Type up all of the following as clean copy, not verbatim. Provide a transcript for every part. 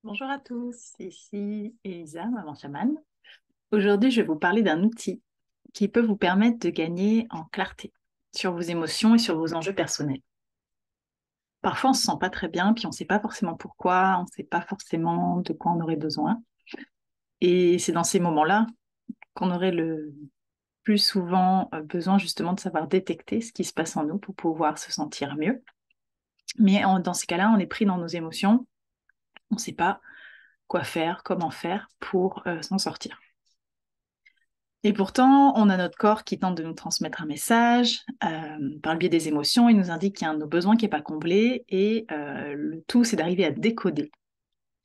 Bonjour à tous, ici Elisa, maman chamane. Aujourd'hui, je vais vous parler d'un outil qui peut vous permettre de gagner en clarté sur vos émotions et sur vos enjeux personnels. Parfois, on ne se sent pas très bien, puis on ne sait pas forcément pourquoi, on ne sait pas forcément de quoi on aurait besoin. Et c'est dans ces moments-là qu'on aurait le plus souvent besoin justement de savoir détecter ce qui se passe en nous pour pouvoir se sentir mieux. Mais dans ces cas-là, on est pris dans nos émotions, on ne sait pas quoi faire, comment faire pour s'en sortir. Et pourtant, on a notre corps qui tente de nous transmettre un message par le biais des émotions. Il nous indique qu'il y a un de nos besoins qui n'est pas comblé et le tout, c'est d'arriver à décoder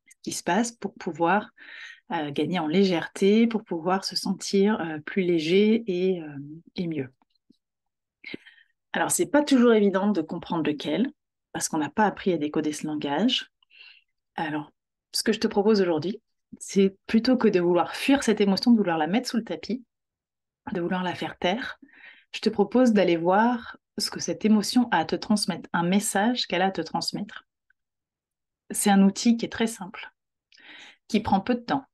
ce qui se passe pour pouvoir gagner en légèreté, pour pouvoir se sentir plus léger et mieux. Alors, c'est pas toujours évident de comprendre lequel, parce qu'on n'a pas appris à décoder ce langage. Alors, ce que je te propose aujourd'hui, c'est plutôt que de vouloir fuir cette émotion, de vouloir la mettre sous le tapis, de vouloir la faire taire, je te propose d'aller voir ce que cette émotion a à te transmettre, un message qu'elle a à te transmettre. C'est un outil qui est très simple, qui prend peu de temps.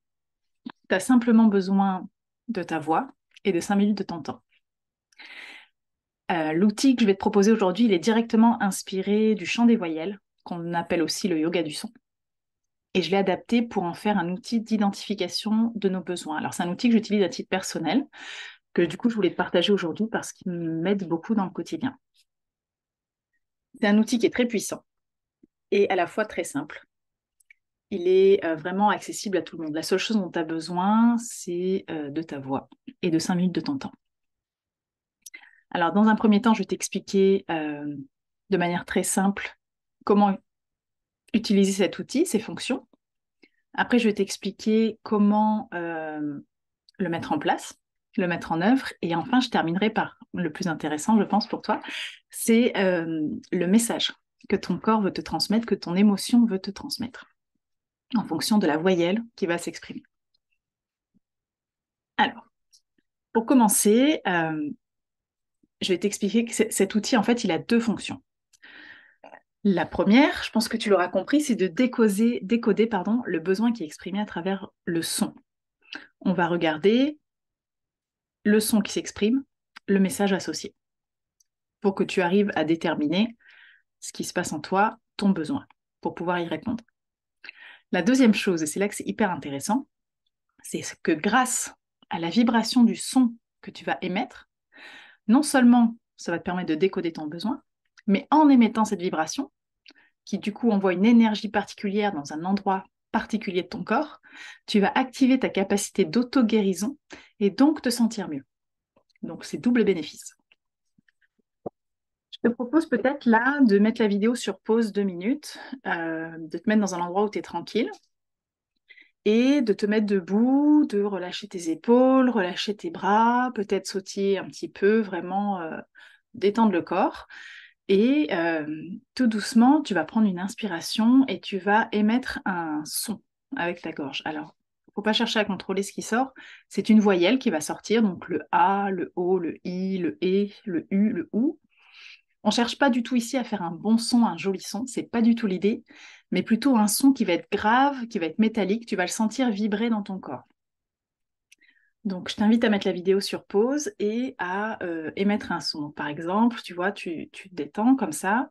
Tu as simplement besoin de ta voix et de 5 minutes de ton temps. L'outil que je vais te proposer aujourd'hui, il est directement inspiré du chant des voyelles, qu'on appelle aussi le yoga du son. Et je l'ai adapté pour en faire un outil d'identification de nos besoins. Alors, c'est un outil que j'utilise à titre personnel, que du coup, je voulais te partager aujourd'hui parce qu'il m'aide beaucoup dans le quotidien. C'est un outil qui est très puissant et à la fois très simple. Il est vraiment accessible à tout le monde. La seule chose dont tu as besoin, c'est de ta voix et de 5 minutes de ton temps. Alors, dans un premier temps, je vais t'expliquer de manière très simple comment utiliser cet outil, ses fonctions. Après, je vais t'expliquer comment le mettre en place, le mettre en œuvre. Et enfin, je terminerai par le plus intéressant, je pense, pour toi, c'est le message que ton corps veut te transmettre, que ton émotion veut te transmettre, en fonction de la voyelle qui va s'exprimer. Alors, pour commencer, je vais t'expliquer que cet outil, en fait, il a deux fonctions. La première, je pense que tu l'auras compris, c'est de décoder le besoin qui est exprimé à travers le son. On va regarder le son qui s'exprime, le message associé, pour que tu arrives à déterminer ce qui se passe en toi, ton besoin, pour pouvoir y répondre. La deuxième chose, et c'est là que c'est hyper intéressant, c'est que grâce à la vibration du son que tu vas émettre, non seulement ça va te permettre de décoder ton besoin, mais en émettant cette vibration, qui du coup envoie une énergie particulière dans un endroit particulier de ton corps, tu vas activer ta capacité d'auto-guérison et donc te sentir mieux. Donc c'est double bénéfice. Je te propose peut-être là de mettre la vidéo sur pause 2 minutes, de te mettre dans un endroit où tu es tranquille et de te mettre debout, de relâcher tes épaules, relâcher tes bras, peut-être sautiller un petit peu, vraiment détendre le corps. Et tout doucement, tu vas prendre une inspiration et tu vas émettre un son avec ta gorge. Alors, il ne faut pas chercher à contrôler ce qui sort. C'est une voyelle qui va sortir, donc le A, le O, le I, le E, le U, le OU. On ne cherche pas du tout ici à faire un bon son, un joli son, c'est pas du tout l'idée, mais plutôt un son qui va être grave, qui va être métallique, tu vas le sentir vibrer dans ton corps. Donc, je t'invite à mettre la vidéo sur pause et à émettre un son. Par exemple, tu vois, tu te détends comme ça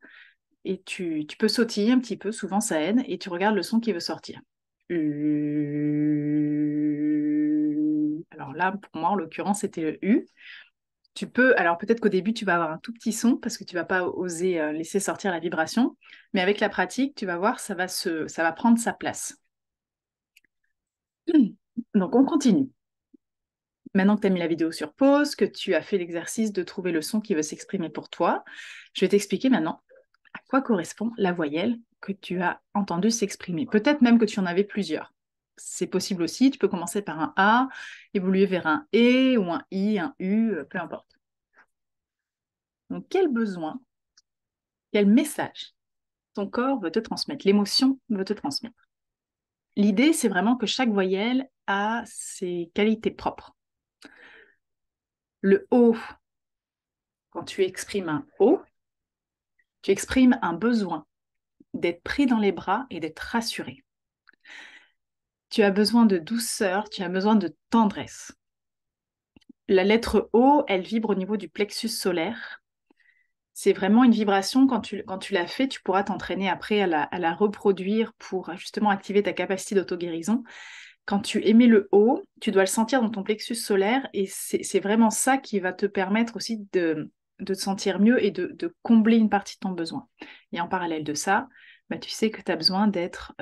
et tu peux sautiller un petit peu, souvent ça aide, et tu regardes le son qui veut sortir. Alors là, pour moi, en l'occurrence, c'était le U. Tu peux, alors peut-être qu'au début, tu vas avoir un tout petit son parce que tu vas pas oser laisser sortir la vibration, mais avec la pratique, tu vas voir, ça va prendre sa place. Donc, on continue. Maintenant que tu as mis la vidéo sur pause, que tu as fait l'exercice de trouver le son qui veut s'exprimer pour toi, je vais t'expliquer maintenant à quoi correspond la voyelle que tu as entendue s'exprimer. Peut-être même que tu en avais plusieurs. C'est possible aussi, tu peux commencer par un A, évoluer vers un E ou un I, un U, peu importe. Donc, quel besoin, quel message ton corps veut te transmettre, l'émotion veut te transmettre. L'idée, c'est vraiment que chaque voyelle a ses qualités propres. Le O, quand tu exprimes un O, tu exprimes un besoin d'être pris dans les bras et d'être rassuré. tu as besoin de douceur, tu as besoin de tendresse. La lettre O, elle vibre au niveau du plexus solaire. C'est vraiment une vibration, quand tu l'as fait, tu pourras t'entraîner après à la reproduire pour justement activer ta capacité d'auto-guérison. Quand tu émets le O, tu dois le sentir dans ton plexus solaire et c'est vraiment ça qui va te permettre aussi de te sentir mieux et de combler une partie de ton besoin. Et en parallèle de ça, bah, tu sais que tu as besoin d'être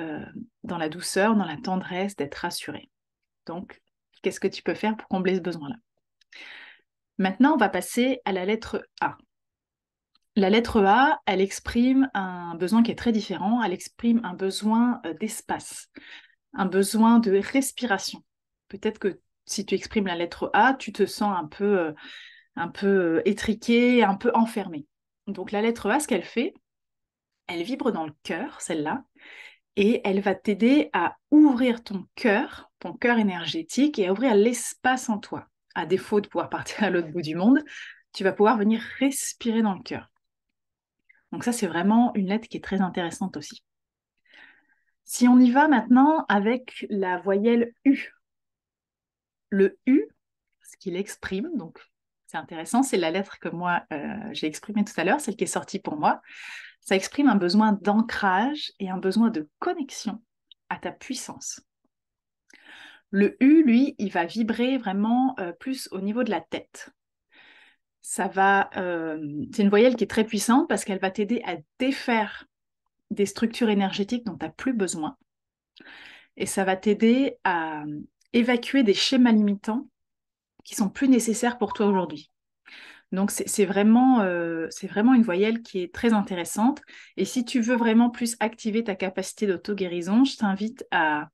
dans la douceur, dans la tendresse, d'être rassuré. Donc, qu'est-ce que tu peux faire pour combler ce besoin-là? Maintenant, on va passer à la lettre A. La lettre A, elle exprime un besoin qui est très différent. Elle exprime un besoin d'espace, un besoin de respiration. Peut-être que si tu exprimes la lettre A, tu te sens un peu étriqué, un peu enfermé. Donc la lettre A, ce qu'elle fait, elle vibre dans le cœur, celle-là, et elle va t'aider à ouvrir ton cœur énergétique et à ouvrir l'espace en toi. À défaut de pouvoir partir à l'autre bout du monde, tu vas pouvoir venir respirer dans le cœur. Donc ça, c'est vraiment une lettre qui est très intéressante aussi. Si on y va maintenant avec la voyelle U. Le U, ce qu'il exprime, donc c'est intéressant, c'est la lettre que moi j'ai exprimée tout à l'heure, celle qui est sortie pour moi. Ça exprime un besoin d'ancrage et un besoin de connexion à ta puissance. Le U, lui, il va vibrer vraiment plus au niveau de la tête. C'est une voyelle qui est très puissante parce qu'elle va t'aider à défaire des structures énergétiques dont tu n'as plus besoin. Et ça va t'aider à évacuer des schémas limitants qui sont plus nécessaires pour toi aujourd'hui. Donc c'est vraiment une voyelle qui est très intéressante. Et si tu veux vraiment plus activer ta capacité d'auto-guérison, je t'invite à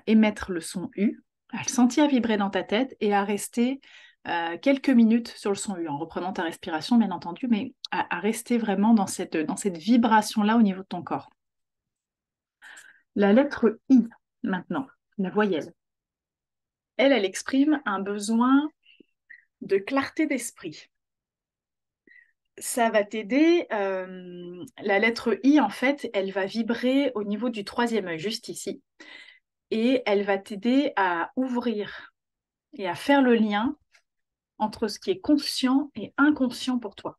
émettre le son U, à le sentir vibrer dans ta tête et à rester quelques minutes sur le son U, en reprenant ta respiration bien entendu, mais à rester vraiment dans cette vibration-là au niveau de ton corps. La lettre I maintenant, la voyelle. Elle exprime un besoin de clarté d'esprit. Ça va t'aider. La lettre I, en fait, elle va vibrer au niveau du troisième œil, juste ici. Et elle va t'aider à ouvrir et à faire le lien entre ce qui est conscient et inconscient pour toi.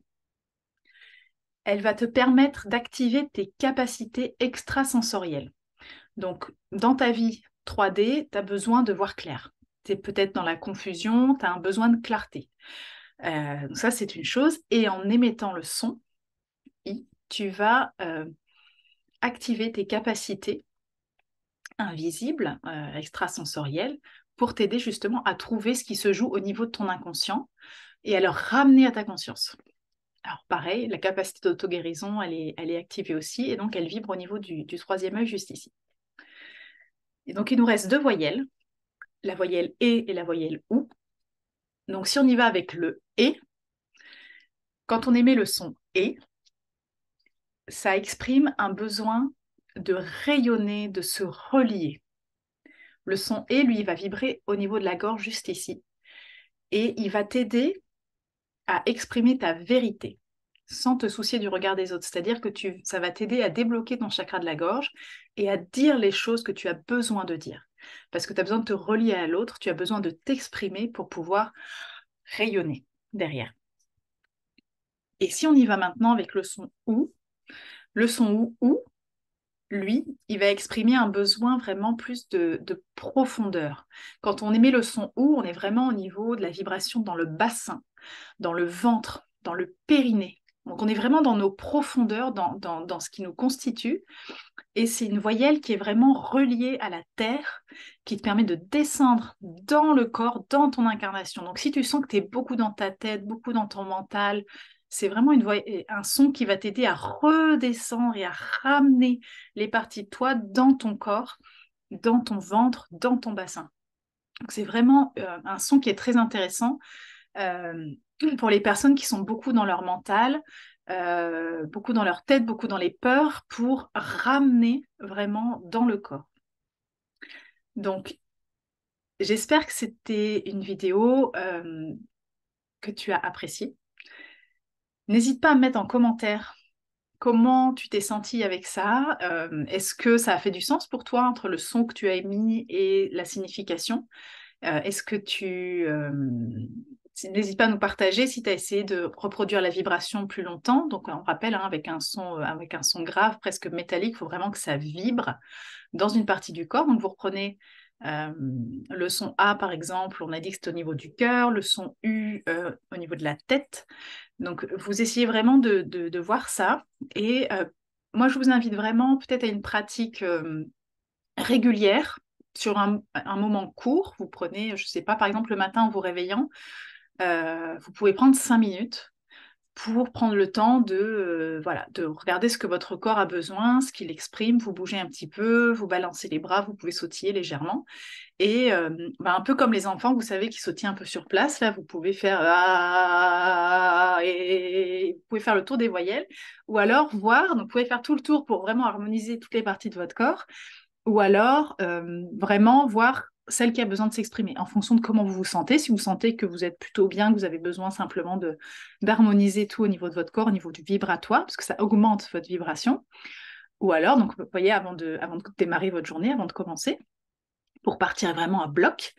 Elle va te permettre d'activer tes capacités extrasensorielles. Donc, dans ta vie 3D, tu as besoin de voir clair. Tu es peut-être dans la confusion, tu as un besoin de clarté. Donc ça, c'est une chose. Et en émettant le son, tu vas activer tes capacités invisibles, extrasensorielles, pour t'aider justement à trouver ce qui se joue au niveau de ton inconscient et à le ramener à ta conscience. Alors pareil, la capacité d'auto-guérison, elle est activée aussi, et donc elle vibre au niveau du troisième œil juste ici. Et donc il nous reste deux voyelles, la voyelle E et la voyelle OU. Donc si on y va avec le E, quand on émet le son E, ça exprime un besoin de rayonner, de se relier. Le son E, lui, va vibrer au niveau de la gorge juste ici. Et il va t'aider à exprimer ta vérité sans te soucier du regard des autres. C'est-à-dire que ça va t'aider à débloquer ton chakra de la gorge et à dire les choses que tu as besoin de dire. Parce que tu as besoin de te relier à l'autre, tu as besoin de t'exprimer pour pouvoir rayonner derrière. Et si on y va maintenant avec le son OU, le son OU, lui, il va exprimer un besoin vraiment plus de profondeur. Quand on émet le son OU, on est vraiment au niveau de la vibration dans le bassin, dans le ventre, dans le périnée. Donc on est vraiment dans nos profondeurs, dans ce qui nous constitue. Et c'est une voyelle qui est vraiment reliée à la terre, qui te permet de descendre dans le corps, dans ton incarnation. Donc si tu sens que tu es beaucoup dans ta tête, beaucoup dans ton mental, c'est vraiment un son qui va t'aider à redescendre et à ramener les parties de toi dans ton corps, dans ton ventre, dans ton bassin. Donc c'est vraiment un son qui est très intéressant pour les personnes qui sont beaucoup dans leur mental, beaucoup dans leur tête, beaucoup dans les peurs, pour ramener vraiment dans le corps. Donc, j'espère que c'était une vidéo que tu as appréciée. N'hésite pas à me mettre en commentaire Comment tu t'es sentie avec ça? Est-ce que ça a fait du sens pour toi entre le son que tu as émis et la signification? Est-ce que n'hésite pas à nous partager si tu as essayé de reproduire la vibration plus longtemps. Donc, on rappelle, hein, avec un son grave, presque métallique, il faut vraiment que ça vibre dans une partie du corps. Donc, vous reprenez euh, le son A, par exemple, on a dit que c'était au niveau du cœur, le son U au niveau de la tête. Donc, vous essayez vraiment de voir ça. Et moi, je vous invite vraiment peut-être à une pratique régulière sur un moment court. Vous prenez, je ne sais pas, par exemple, le matin en vous réveillant, vous pouvez prendre 5 minutes pour prendre le temps voilà, de regarder ce que votre corps a besoin, ce qu'il exprime. Vous bougez un petit peu, vous balancez les bras, vous pouvez sautiller légèrement. Et un peu comme les enfants, vous savez, qui sautillent un peu sur place, là, vous pouvez faire ah, et vous pouvez faire le tour des voyelles, ou alors voir, donc vous pouvez faire tout le tour pour vraiment harmoniser toutes les parties de votre corps, ou alors vraiment voir celle qui a besoin de s'exprimer en fonction de comment vous vous sentez. Si vous sentez que vous êtes plutôt bien, que vous avez besoin simplement d'harmoniser tout au niveau de votre corps, au niveau du vibratoire, parce que ça augmente votre vibration. Ou alors, donc vous voyez, avant de démarrer votre journée, avant de commencer, pour partir vraiment à bloc.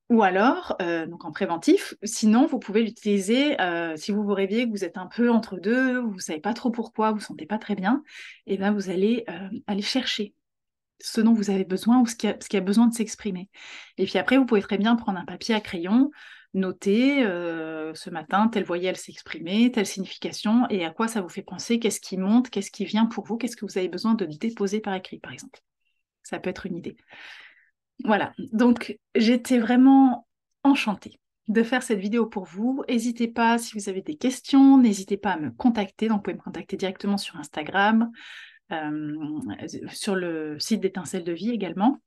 Ou alors, donc en préventif, sinon vous pouvez l'utiliser si vous vous réveillez, que vous êtes un peu entre deux, vous ne savez pas trop pourquoi, vous ne vous sentez pas très bien, et bien vous allez aller chercher ce dont vous avez besoin ou ce qui a besoin de s'exprimer. Et puis après, vous pouvez très bien prendre un papier à crayon, noter ce matin, telle voyelle s'exprimer, telle signification, et à quoi ça vous fait penser, qu'est-ce qui monte, qu'est-ce qui vient pour vous, qu'est-ce que vous avez besoin de déposer par écrit, par exemple. Ça peut être une idée. Voilà, donc j'étais vraiment enchantée de faire cette vidéo pour vous. N'hésitez pas, si vous avez des questions, n'hésitez pas à me contacter. Donc, vous pouvez me contacter directement sur Instagram, sur le site d'Étincelles de Vie également.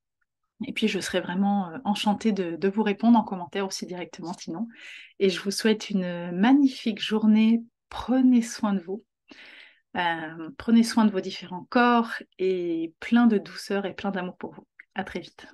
Et puis, je serai vraiment enchantée de vous répondre en commentaire aussi directement sinon. Et je vous souhaite une magnifique journée. Prenez soin de vous. Prenez soin de vos différents corps et plein de douceur et plein d'amour pour vous. À très vite.